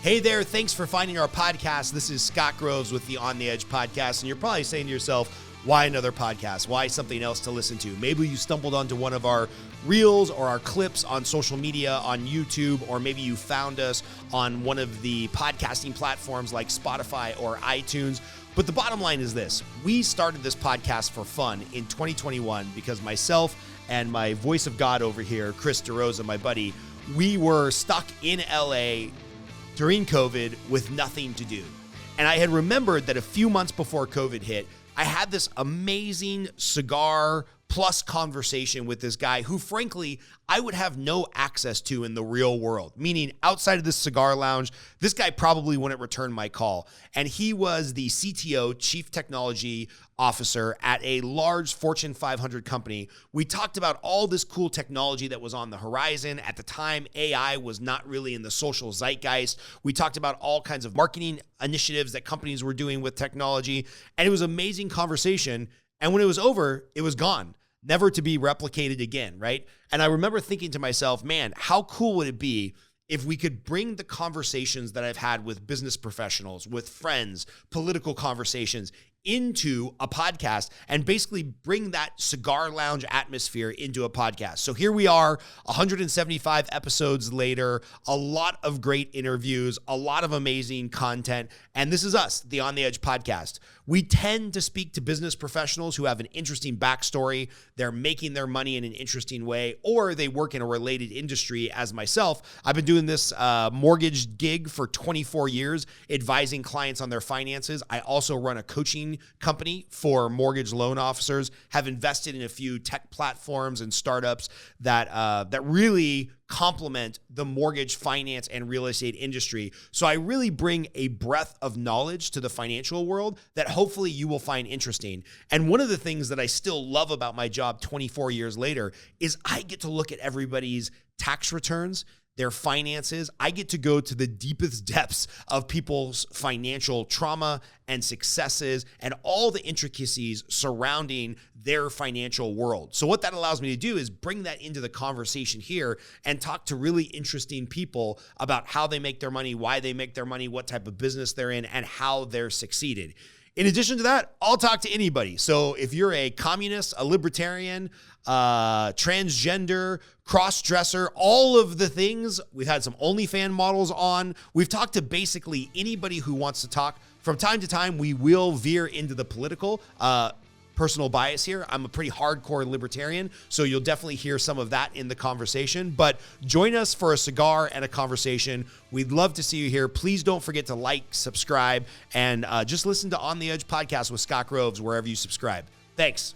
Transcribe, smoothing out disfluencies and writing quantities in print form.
Hey there, thanks for finding our podcast. This is Scott Groves with the On the Edge podcast, and you're probably saying to yourself, why another podcast? Why something else to listen to? Maybe you stumbled onto one of our reels or our clips on social media, on YouTube, or maybe you found us on one of the podcasting platforms like Spotify or iTunes. But the bottom line is this: we started this podcast for fun in 2021 because myself and my voice of God over here, Chris DeRosa, my buddy, we were stuck in LA during COVID with nothing to do. And I had remembered that a few months before COVID hit, I had this amazing cigar plus conversation with this guy who, frankly, I would have no access to in the real world. Meaning, outside of this cigar lounge, this guy probably wouldn't return my call. And he was the CTO, Chief Technology Officer, at a large Fortune 500 company. We talked about all this cool technology that was on the horizon. At the time, AI was not really in the social zeitgeist. We talked about all kinds of marketing initiatives that companies were doing with technology. And it was an amazing conversation. And when it was over, it was gone, never to be replicated again, right? And I remember thinking to myself, man, how cool would it be if we could bring the conversations that I've had with business professionals, with friends, political conversations into a podcast and basically bring that cigar lounge atmosphere into a podcast. So here we are, 175 episodes later, a lot of great interviews, a lot of amazing content. And this is us, the On the Edge podcast. We tend to speak to business professionals who have an interesting backstory. They're making their money in an interesting way, or they work in a related industry as myself. I've been doing this mortgage gig for 24 years, advising clients on their finances. I also run a coaching company for mortgage loan officers, have invested in a few tech platforms and startups that really complement the mortgage, finance, and real estate industry. So I really bring a breadth of knowledge to the financial world that hopefully you will find interesting. And one of the things that I still love about my job 24 years later is I get to look at everybody's tax returns, their finances. I get to go to the deepest depths of people's financial trauma and successes and all the intricacies surrounding their financial world. So what that allows me to do is bring that into the conversation here and talk to really interesting people about how they make their money, why they make their money, what type of business they're in, and how they're succeeded. In addition to that, I'll talk to anybody. So if you're a communist, a libertarian, transgender, cross-dresser, all of the things, we've had some OnlyFans models on. We've talked to basically anybody who wants to talk. From time to time, we will veer into the political. Personal bias here. I'm a pretty hardcore libertarian, so you'll definitely hear some of that in the conversation. But join us for a cigar and a conversation. We'd love to see you here. Please don't forget to like, subscribe, and just listen to On the Edge podcast with Scott Groves wherever you subscribe. Thanks.